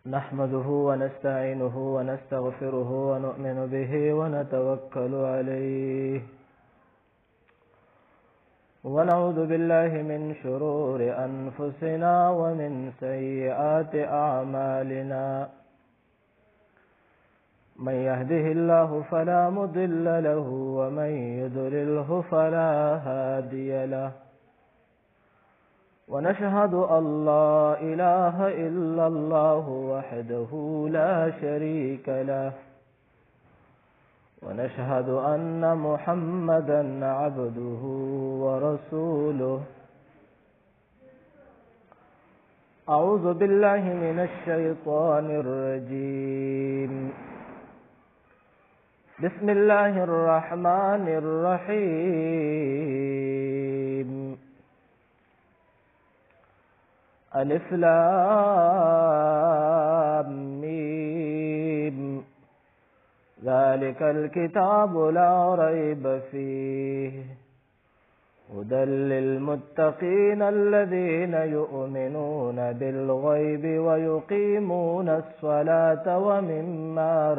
نحمده ونستعينه ونستغفره ونؤمن به ونتوكل عليه ونعوذ بالله من شرور أنفسنا ومن سيئات أعمالنا من يهده الله فلا مضل له ومن يضلله فلا هادي له ونشهد أن لا إله إلا الله وحده لا شريك له ونشهد أن محمدا عبده ورسوله أعوذ بالله من الشيطان الرجيم بسم الله الرحمن الرحيم ألف لام ميم ذلك الكتاب لا ريب فيه هدى للمتقين الذين يؤمنون بالغيب ويقيمون الصلاة ومما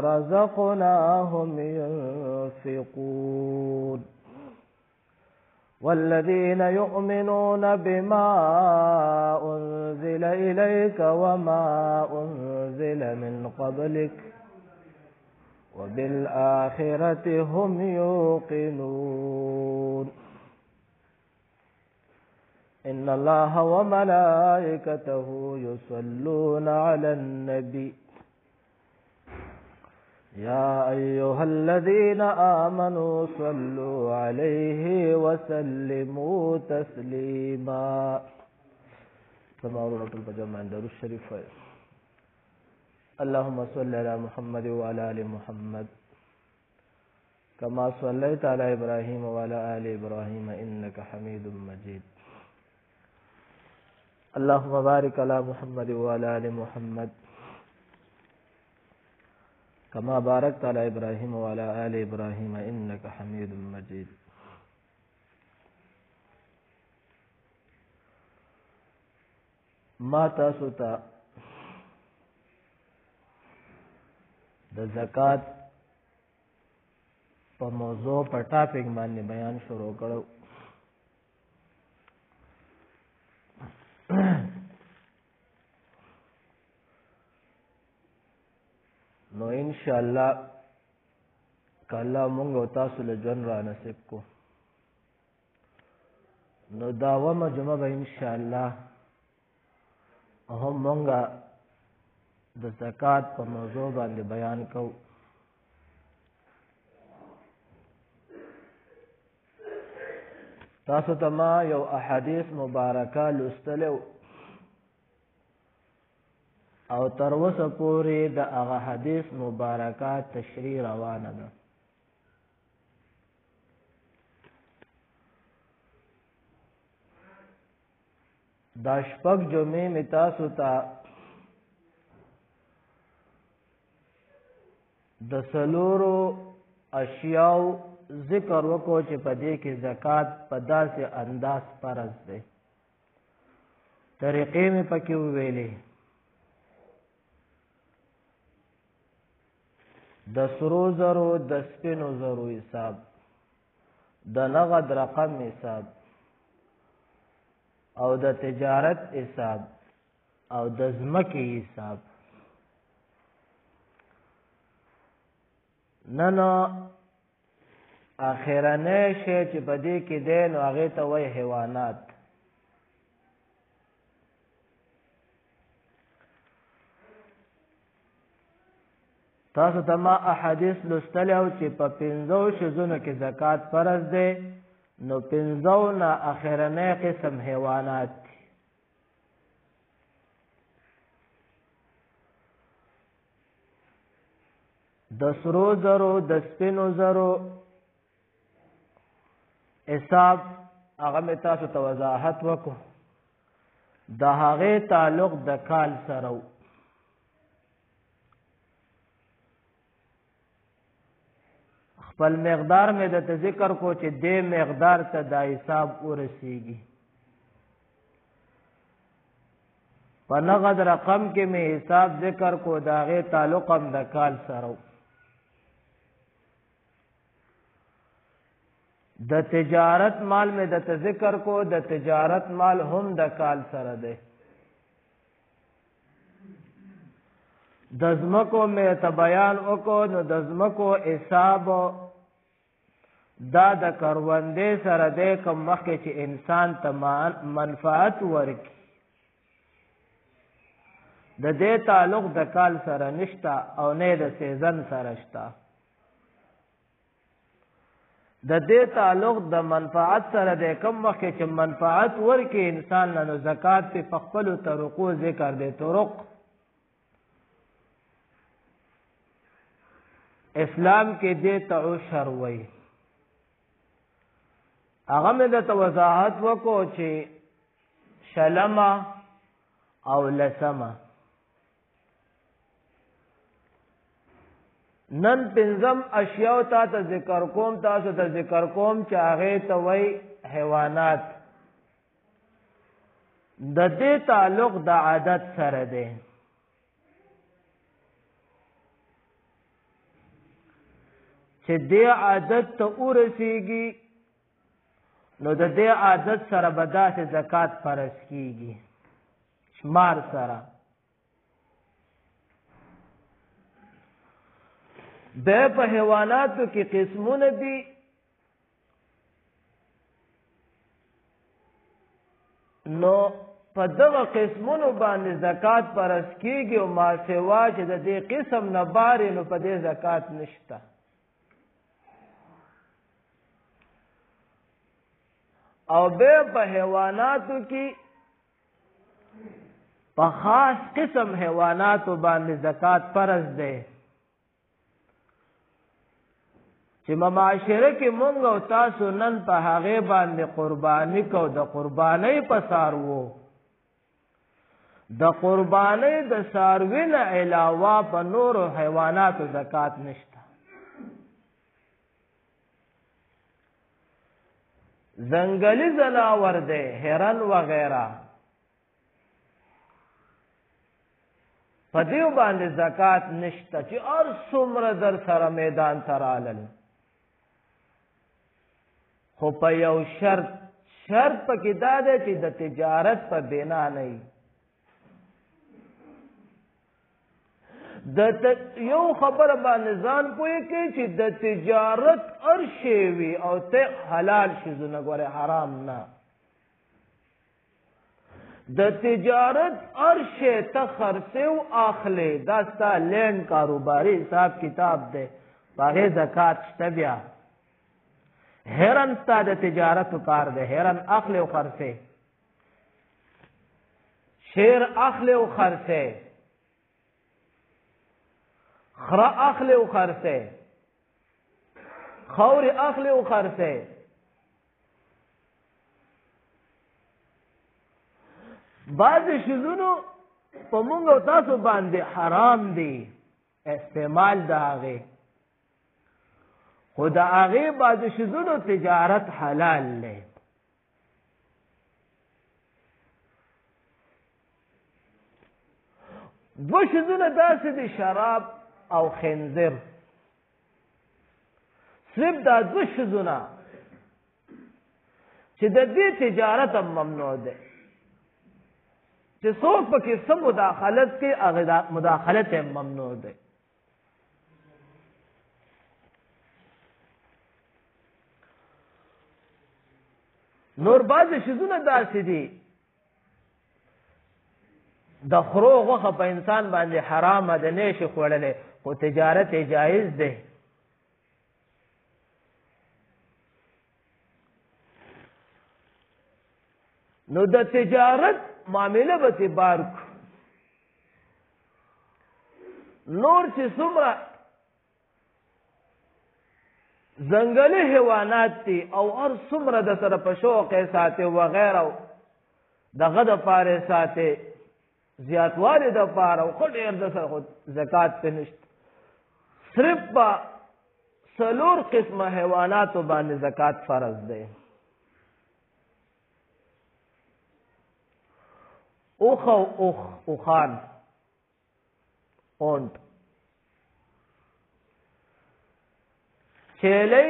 رزقناهم ينفقون والذين يؤمنون بما أنزل إليك وما أنزل من قبلك وبالآخرة هم يوقنون إن الله وملائكته يصلون على النبي يا أيها الذين آمنوا صلوا عليه وسلموا تسليما كما ورد البجمع عند الشريف اللهم صل على محمد وعلى آل محمد كما صليت على إبراهيم وعلى آل إبراهيم إنك حميد مجيد اللهم بارك على محمد وعلى آل محمد كما باركت على إبراهيم وعلى آل إبراهيم إنك حميد مجيد ما تاسو ته د زکات په موضوع په ټاپک باندې بیان شروع کړو نو ان شاء الله کله مونږ تاسو له جن را نصیب کو نو داومه جمعه به ان شاء الله هم مونږه د زکات په موضوع باندې بیان کوو تاسو ته ما یو احادیث مبارکه لوستلو او تر اوسه پورې د هغه حدیث مبارکه تشریح روانه ده دا شپږ جمعې مې تاسو ته د څلورو اشیاو ذکر وکړو چې په دې کې زکات په داسې انداز فرض دی طریقې مې پکې وویلې د سرو زرو د سپینو زرو حساب د نغد رقم حساب او د تجارت حساب او د ځمکې حساب نن اخرنه شی چې په دې کې دی نو هغې ته وایي حیوانات تاسو ته ما احادیث لوستلی او چې په پنځو شیزونو کې زکات فرض دی نو پنځو نه اخرنی قسم حیوانات دي د سرو زرو د سپینو زرو حساب هغه مې تاسو ته وضاحت وکړو د هغې تعلق د کال سره خپل مقدار مې د ذکر کو چې دې مقدار ته د حساب ورسیږي په نغد رقم کې می حساب ذکر کو داغه تعلق هم د کال سره د تجارت مال می د ذکر کو د تجارت مال هم د کال سره ده د زمکو می ته بیان وکړو نو د زمکو حساب دا د کروندې سره ده کوم وخت چې انسان ته منفعت ورکړي د دې تعلق د کال سره نشتا او نه د سیزن سره شتا د دې تعلق د منفعت سره د کوم وخت چې منفعت ورکړي انسان له زکات په خپل طریقو ذکر دي طرق اسلام کې دې ته عشر وایي هغه مې د وضاحت وکړو چې شلمه او لسمه نن پنځم اشیاء ته ذکر کوم تاسو ته ذکر کوم چې هغه ته وای حیوانات د دې تعلق د عادت سره دی چې دې عادت ته ورسیږي نو د دې عادت سره به داسې زکات فرض کیږي شمار سره د په حیواناتو کې قسمونه دي نو په دغه قسمونو باندې زکات فرض کیږي او ما سوا چې د دې قسم نه بارې نو په دې زکات نشته او به په حیواناتو کې په خاص قسم حیواناتو باندې زکات فرض ده چې معاشره کې مونږ او تاسو نن په هغه باندې قرباني کو د قرباني په سارو د قرباني د ساروی نه علاوه په نور حیواناتو زکات نشته زنګلی زناور ده هرن وغیرہ په دې باندې زکات نشته چې هر څومره در سره میدان ته رالل خو په یو شرط پکې دا ده چې د تجارت په بنا نه یو خبره باندې ځان پوهې کې چې د تجارت هر شی وي او ته حلال شي زونه ګوره حرام نه د تجارت هر شی ته خرڅه او اخلي دا ستا لین کاروباري حساب کتاب دی هغه زکات شته بیا هرن ستا د تجارت کار دی هرن اخلي او خرڅه شیر اخلي او خرڅه خرا اخلی و خرسه خور اخلی و خرسه بعض شیزونو په مونږ او تاسو باندې حرام دي استعمال د هغه خو د هغه بعض شیزونو تجارت حلال دی دو شیزونه داسې دي شراب او خنزیر صرف دا دو شیزونه چې د دې تجارت هم ممنوع ده چې څوک پکې څه مداخلت کوي هغه مداخلت هم ممنوع ده نور بعض شیزونه داسې دي د خرو غوښه په انسان باندې حرامه ده نه شي خوړلی خو تجارت جایز ده نو د تجارت معامله به بار کو نور چې څومره ځنګلي حیوانات دي او هر څومره د سره په شوق یې ساتي وغیره دغه د پاره ساتي زیاتوالی د پاره او خو ډېر د سره زکات په نشته صرف په څلور قسمه حیواناتو باندې زکات فرض دی اوخ او اوخان اونټ چیلې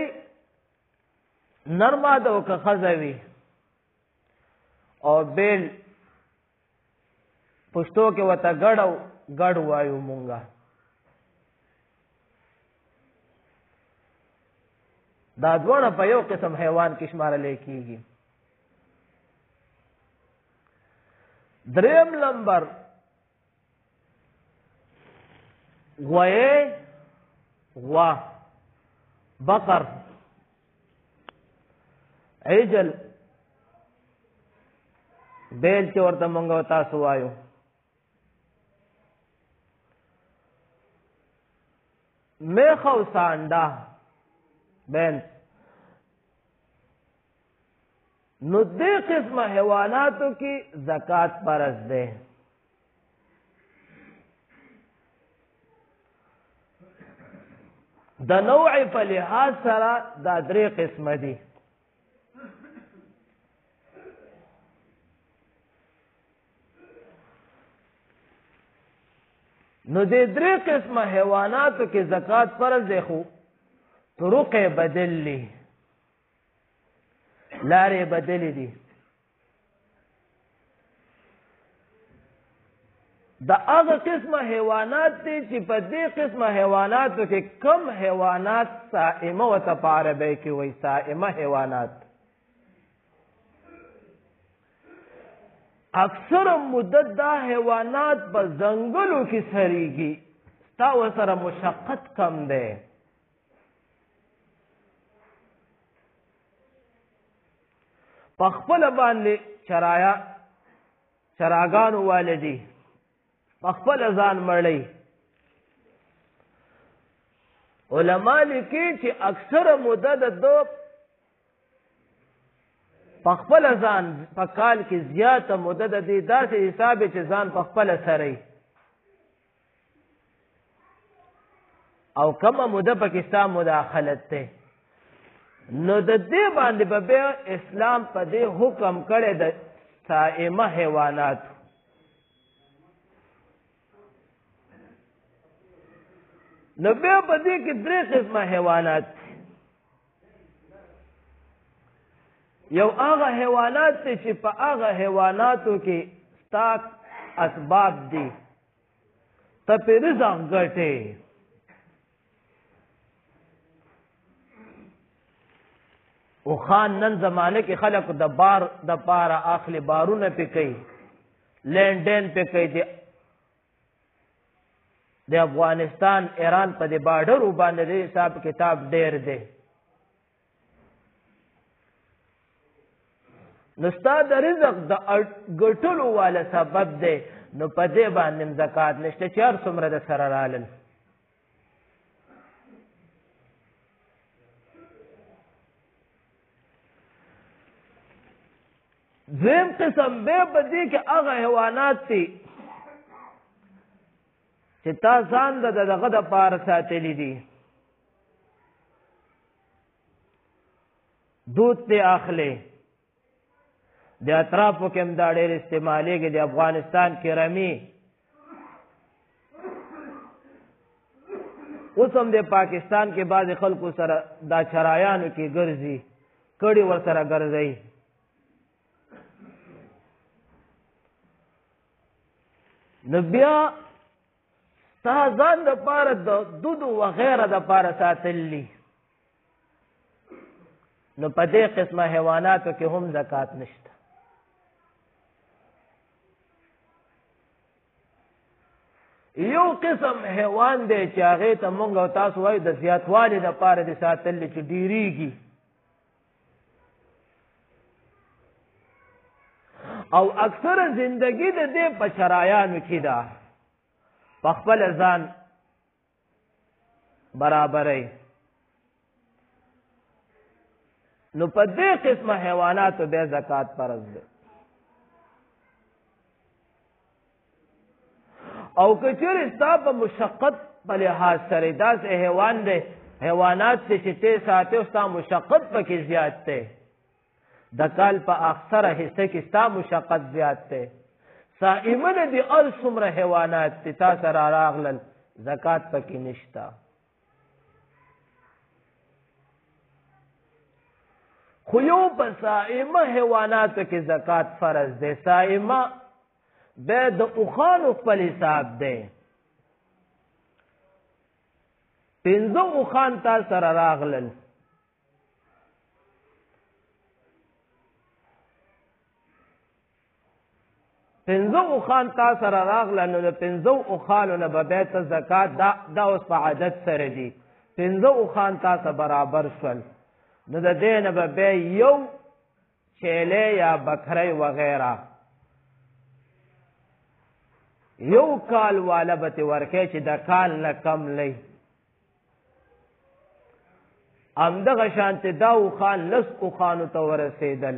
نرمه ده او که ښځه وي او بیل پښتو کې ورته ګډ وایو مونږه دا دواړه په یو قسم حیوان کې شمارل کېږي. دریم نمبر غوا بقر عجل بیل چې ورته مونږ تاسو وایو. میخ او سانډا بینس نو دې قسمه حیواناتو کې زکات فرض ده. د نوع په لحاظ سره دا درې قسمه دي. نو دې درې قسمه حیواناتو کې زکات فرض ده خو طرق بدل لی لارې بدلې دي. د هغه قسمه حیوانات دي چې په دې قسمه حیواناتو کې کم حیوانات صائمه ورته په عربی کې وایي صائمه حیوانات. اکثر مدت دا حیوانات په ځنګلو کې سریږي ستا ورسره مشقت کم دی. په خپل باندې چراګانو والدي په خپل ځان مړی. علما لیکي چې اکثر مدت دو په خپل ځان په کال کې زیاته مدت دی داسې حساب چې ځان په خپل سره او کومه مدت پاکستان مداخلت ته نو د دې باندې به اسلام په دې حکم کړی د صائمه حیوانات. نو بیا په دې کې درې قسمه حیوانات دي. یو هغه حیوانات دي چې په هغه حیواناتو کې ستا اسباب دي ته پې رزق ګټې. او خان نن زمانه کې خلق د بار د پاره اخلي بارونه پې کوي لین دین پې کوي. د افغانستان ایران په دې بارډرو باندې د حساب کتاب ډېر دی. نو ستا د رزق د ګټلو والا سبب دی نو په دې باندې زکات نشته چې هر څومره د سره رالل. دویم قسم بیا په دې کې هغه حیوانات دي چې تا ځان د دغه دپاره ساتلی دي. دود دې اخلي د اطرافو کې هم دا ډېر استعمالیږي. د افغانستان کې رمي اوس هم د پاکستان کې بعضې خلکو سره دا چرایانو کې ګرځي کړي ورسره ګرځي. نو بیا ستا ځان دپاره د دودو وغیره دپاره ساتلی نو په دې قسمه حیواناتو کې هم زکات نشته. یو قسم حیوان دی چې هغې ته مونږ او تاسو وایو د زیاتوالي دپاره دې ساتلی چې ډېرېږي او اکثر زندگی د دې په چرایانو کې ده په خپل ځان برابرۍ. نو په دې قسمه حیواناتو بیا زکات فرض ده. او که چېرې ستا په مشقت په لحاظ سره داسې حیوان دی حیوانات دی چې ته ساتې او ستا مشقت پکې زیات دی د کال په اکثره حصه کې ستا مشقت زیات دی صائمه دي ال څومره حیوانات دي تا سره راغلل زکات پکې نشته. خو یو په صائمه حیواناتو کې زکات فرض دی. صائمه بیا د اوښانو خپل حساب دی. 15 اوښان تا سره راغلل، 15 اوښان تا سره راغله، نو د 15 اوښانو نه به بیا ته زکات دا اوس په عدد سره دي. 15 اوښان تا سره برابر شول، نو د دې نه به بیا یو چیلی یا بکری وغیره یو کال والا به تې ورکوې چې د کال نه کم لئ. همدغه شانتې دا اوښان 10 اوښانو ته ورسېدل،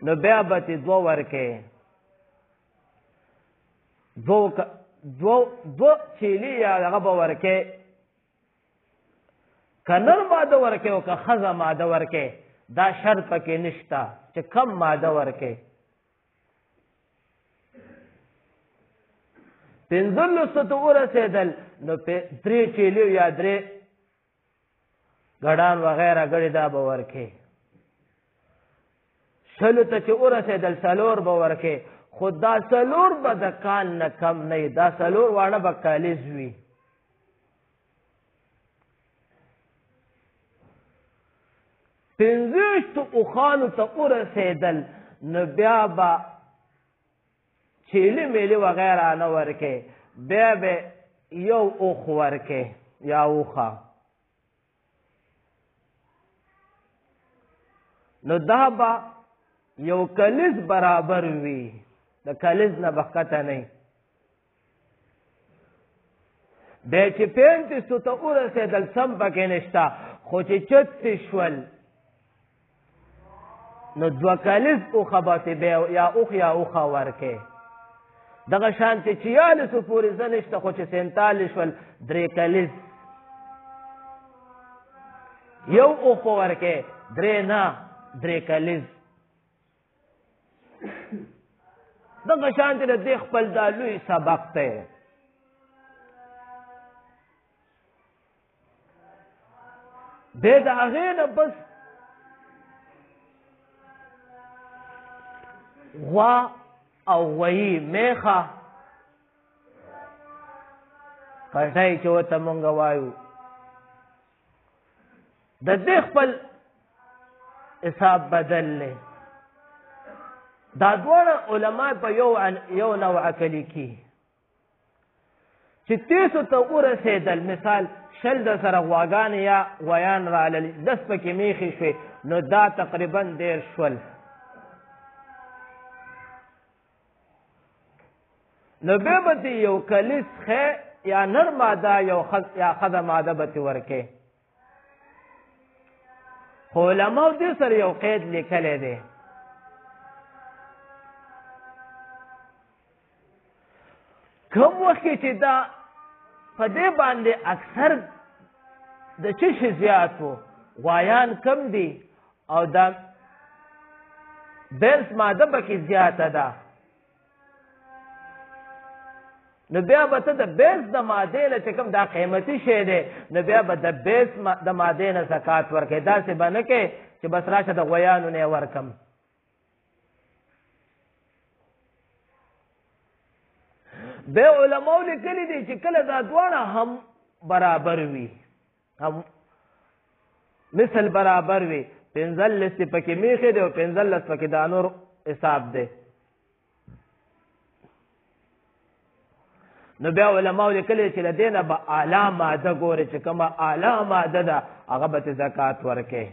نو بیا به تې 2 ورکوې. 2 چیلي یا هغه به ورکوې، که نر ماده ورکوې او که ښځه ماده ورکوې، دا شرط پکې نشته چې کم ماده ورکوې. 15 ته ورسېدل، نو 3 چیلي یا 3 ګډان وغیره ګړې دا به ورکوې. 100 ته چې ورسېدل 4 به ورکوې، خو دا 4 به د کال نه کم نه وي، دا 4 واړه به کالیز وي. پنځویشتو اوښانو ته ورسېدل، نو بیا به چیلي میلي وغیره نه ورکوې، بیا به یو اوښ ورکوې یا اوښه. نو دا به یو کلیز برابر وي، د کلیز نه به ښکته نه وي. بیا چې 35 ته ورسېدل سم پکې نشته، خو چې 36 شول، نو 2 کلیز اوښه به بیا یا اوښ یا اوښه ورکوې. دغه شانتې 46 پورې زه نشته، خو چې 47 شول 3 کلیز یو اوښ ورکوې، 3 نه 3 کلیز. دغه شانتې د دې خپل دا لوی سبق دی. بیا د هغې نه بس غوا او غویي میخه کټی چې ورته مونږ وایو، د دې خپل حساب بدل دی. دا دواړه علما په یو نوع کلي کې چې 30 ته ورسېدل، مثال 20 د سره غواګانې یا غویان رالل، 10 پکې میخې شوې، نو دا تقریبا 10 شول. نو بیا به دې یو کلیز ښې یا نر ماده یا ښځه ماده به تې ورکې. خو علماو دې سره یو قید لیکلی دی، کوم وخت کې چې دا په دې باندې اکثر د څه شي زیات و، غوایان کم دي او دا بیلس ماده پکې زیاته ده، نو بیا به ته د بیلس د مادې نه چې کوم دا قیمتي شی دی، نو بیا به د بیلس د مادې نه زکات ورکوې. داسې به نه کوې چې بس راشه د غویانو نه یې ورکم. بیا علماو لیکلي دي چې کله دا دواړه هم برابر وي، هم مثل برابر وي، 15 پکې میخې دی او 15 پکې دا نور حساب دی، نو بیا علماو لیکلي چې له دې نه به اعلی ماده ګورې، چې کومه اعلی ماده ده هغه به ته زکات ورکوې.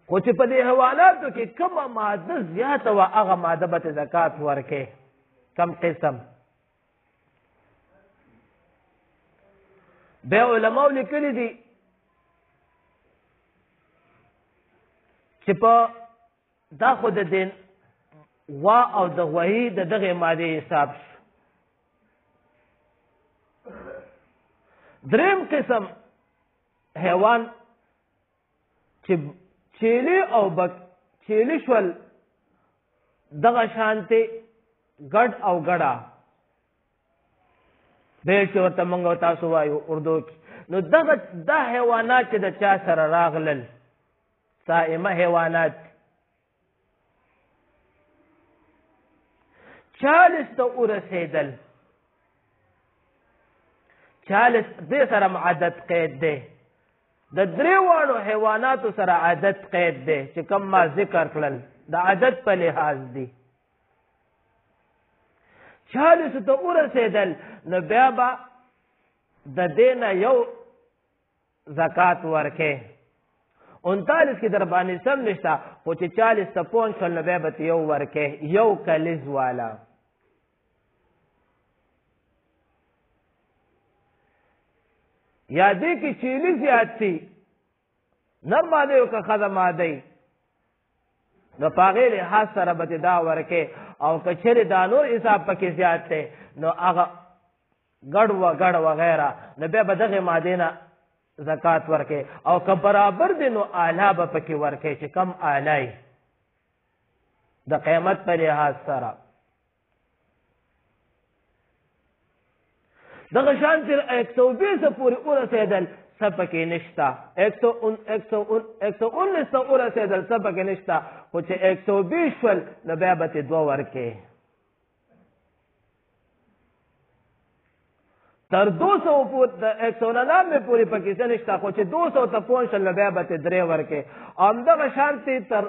خو چې په دې حیواناتو کې کومه ماده زیاته وه هغه ماده به ته زکات ورکوې. کم قسم بیا علماو لیکلي دي چې په دا خو د دین غوا او د غوایي د دغې مادې حساب شو. دریم قسم حیوان چې چیلی او چیلی شول دغه شانتي ګډ او ګډا به چې ورته موږ تاسو وایو اردو کې. نو دغه دا حیوانات چې د چا سره راغلل صائمه حیوانات 40 ته ورسېدل. 40 دې سره عدد قید دی. د درې واړو حیواناتو سره عدد قید دی چې کوم ما ذکر کړل د عدد په لحاظ دی. 40 ته ورسېدل نو بیا به د دې نه یو زکات ورکې. 39 کې در باندې سم نشته خو چې 40 ته پوه شول نو بیا به یو ورکې یو کلیز والا. یا دې کې چیلی زیات سي نر ماده او که ښځه ماده نو په هغې لحاظ سره به دا ورکې. او که چېرې دا نور حساب پکې زیات دی نو هغه ګډ وګډ وغیره نو بیا به دغې مادې نه زکات ورکې. او که برابر دی نو اعلی به پکې ورکې چې کم اعلی د قیمت په لحاظ سره. دغه شان چې 120 پورې ورسېدل څه پکې نشته. 119 ته ورسېدل څه پکې نشته خو چې 120 شول نو بیا به ترې 2 ورکې. تر 200 199 پورې پکې څه نشته خو چې 200 ته پوه شول نو بیا به ترې 3 ورکې. همدغه شانتې تر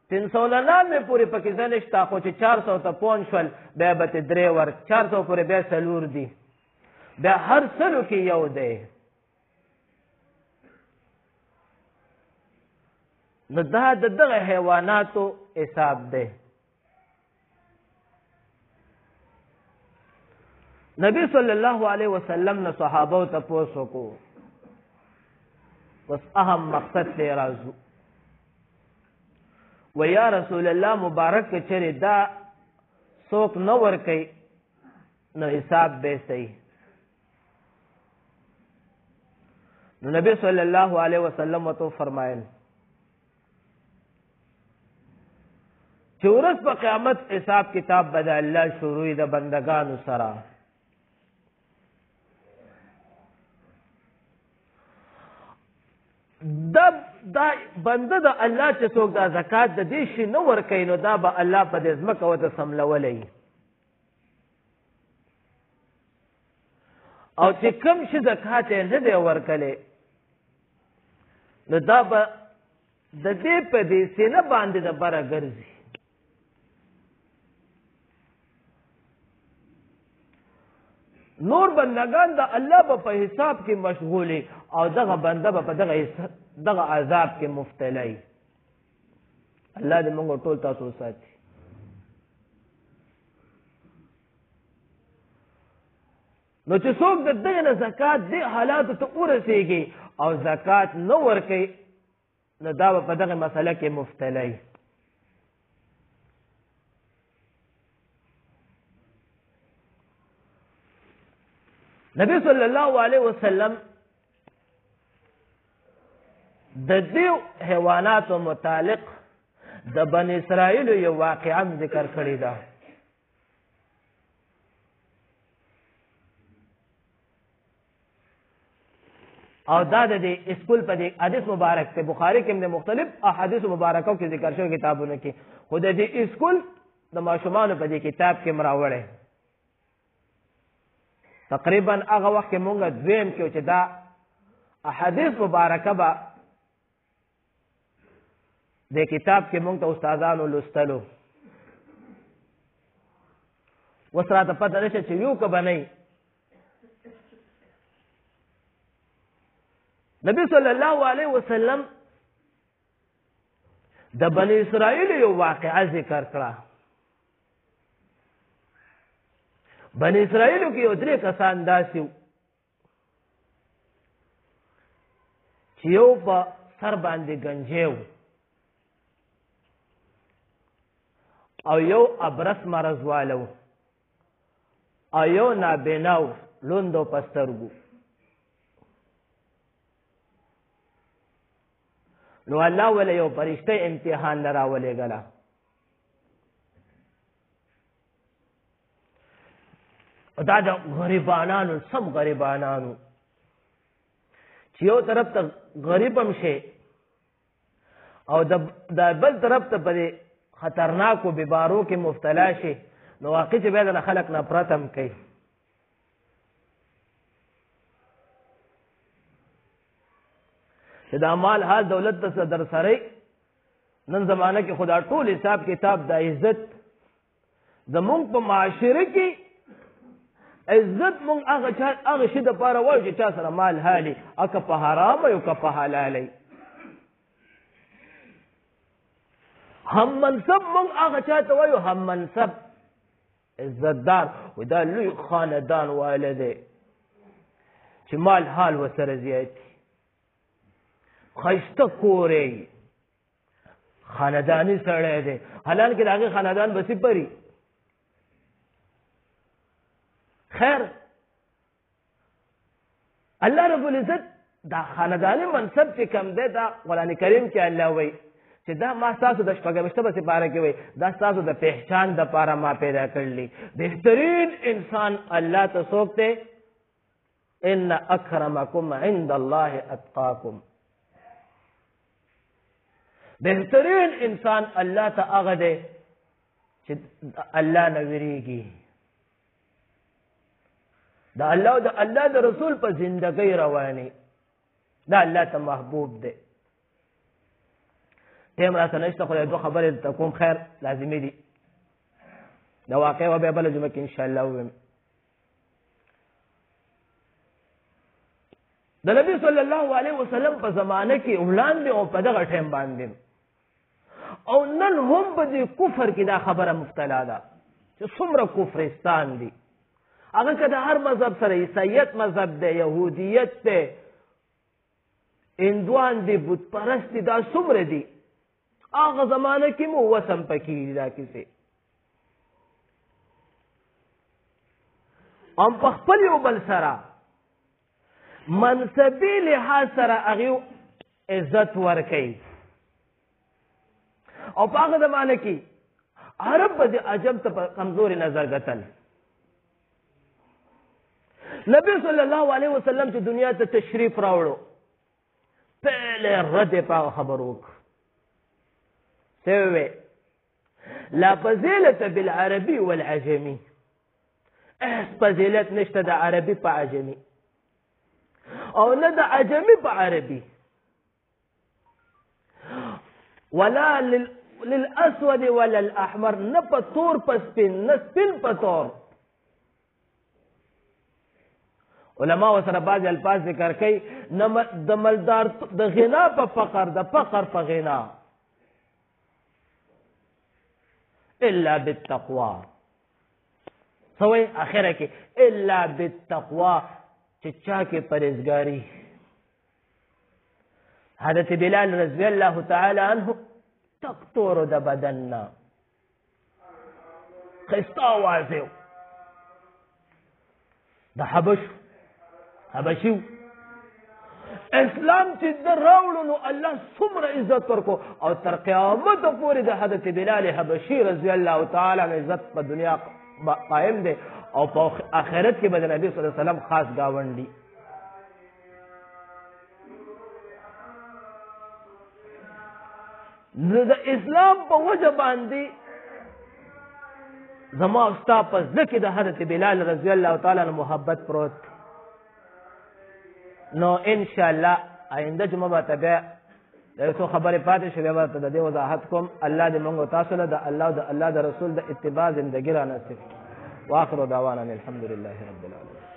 399 پورې پکې څه نشته خو چې 400 ته پوه شول بیا به ترې 3 ورکې. 400 پورې بیا 4 دي. بیا هر سلو کې یو دی. نو دا دغه حیواناتو حساب دی. نبی صلی الله علیه وسلم نه صحابه ته تپوس وکړو بس اهم مقصد ته راځو و یا رسول الله مبارک چره دا څوک نه ورکي نو حساب به صحیح. نو نبی صلی الله علیه وسلم تو فرمایل چې ورځ په قیامت حساب کتاب به د الله شروع د بندگانو سره. دا بنده د الله چې څوک دا زکات د دې شي نه ورکوي نو دا به الله په دې ځمکه ورته سملولی. او چې کوم شي زکات یې نه دی ورکلی نو دا به د دې په دې سینه باندې د بره ګرځي. نور بندگان د الله په حساب کې مشغولي او دغه بنده په دغه عذاب کې مبتلا. الله دې موږ ټول تاسو ساتي. نو چې څوک د دغه نه زکات دې حالاتو ته ورسېږي او زکات نه ورکوي نو دا به په دغه مسله کې مبتلا. نبی صلی الله علیه وسلم د دې حیواناتو متعلق د بنی اسرائیل یو واقعا ذکر کړی ده. او دا د اسکول په دې حدیث مبارک ته بخاری کې د مختلف احادیث مبارکو کې ذکر شوی کتابونه کې خو د دې اسکول د ماشومانو په دې کتاب کې مراوړی. تقریبا هغه وخت کې مونږ دویم کې چې دا احادیث مبارکه به د کتاب کې مونږ ته استادانو لوستلو. اوس راته پته نشته چې یو که به نه. نبی صلی الله علیه وسلم د بنی اسرائیل یو واقعه ذکر کړه. بنی اسرائیلو کې یو 3 کسان داسې وو چې یو په سر باندې گنجی و او یو ابرس مرض واله و او یو نابینا و لوند و په سترګو. نو الله ولا یو فرشته امتحان لراولېږله. دا د غریبانانو سم غریبانانو چې یو طرف ته غریب هم شي او د بل طرف ته په خطرناکو بیمارو کې مبتلا شي نو واقع چې بیا د خلک نفرت هم کوي. چې دا مال حال دولت ته در سره نن زمانه کې خدا ټول حساب کتاب د عزت زمونږ په معاشره کې عزت مونږ هغه شي د پاره وایو چې چا سره مال حالي اکه په حرام او که په حلالي. هم منصب مونږ هغه چاته وایو هم منصب عزتدار و دا لوی خاندان واله دی چې مال حال ورسره زیات ښایسته کور یې خانداني سړی دی حالان کې د هغې خاندان به سپري. خیر الله رب العزت دا خانداني منصب چې کم دی دا قرآن کریم کې الله وایي چې دا ما ستاسو د شپږمشتمه سپاره کې وایي دا ستاسو د پہچان دپاره ما پیدا کړلی. بهترین انسان الله ته څوک دی؟ ان اکرمکم عند الله اتقاکم. بهترین انسان الله ته هغه دی چې الله نه ویریږي دا الله د رسول په زندګۍ رواني دا الله ته محبوب دی. ټیم راته نشته خو دو خبرې ته کوم خیر لازمي دي دا واقع و بیا بله جمعه کې انشاءالله وویم. د نبي صلی الله علیه وسلم په زمانه کې وړاندې او په دغه ټیم باندې او نن هم په دې کفر کې دا خبره مبتلا ده چې څومره کفرستان دي هغه که د هر مذهب سره عیسایت مذهب دی یهودیت دی هندوان دي بت پرست دي دا څومره دي هغه زمانه کې مو وسم پکې دا کیسې ام په خپل یو بل سره منصبي لحاظ سره هغې عزت ورکوي او په هغه زمانه کې عرب به د عجم ته په کمزوري نظر کتل. نبی صلی الله علیه وسلم چې دنیا ته تشریف راوړو پهله رد په خبرو وکړ څه لا فضیلة بالعربي والعجمي فضیلت نشته د عربي په عجمي او نه د عجمي په عربي ولا للاسود ولا الاحمر نه په تور په سپین نه سپین په تور. علماء سره بعض الفاظ ذکر کوي د مالدار د غنا په فقر د فقر په غنا الا بالتقوى سوي اخره کې الا بالتقوى چې چا کې پرهیزګاری. حضرت بلال رضی الله تعالی عنه تقطر د بدننا خستا وازیو د حبشیو اسلام چې د راوړو نو الله څومره عزت ورکو او تر قیامت پورې د حضرت بلال حبشي رضی الله تعالی عنه عزت په دنیا قائم دی او په آخرت کې به د نبی صلی الله علیه وسلم خاص گاونډي. د اسلام په وجه باندې زما او ستا په زړه کې د حضرت بلال رضی الله تعالی عنه محبت پروت. نو انشاءالله آینده جمعه به ته بیا د یو څو خبرې پاتې شوې به ته د دې وضاحت کوم. الله دې موږ تاسو له د الله او د الله د رسول د اتباع زندګي را نصیب. واخر دعوانا الحمد لله رب العالمين.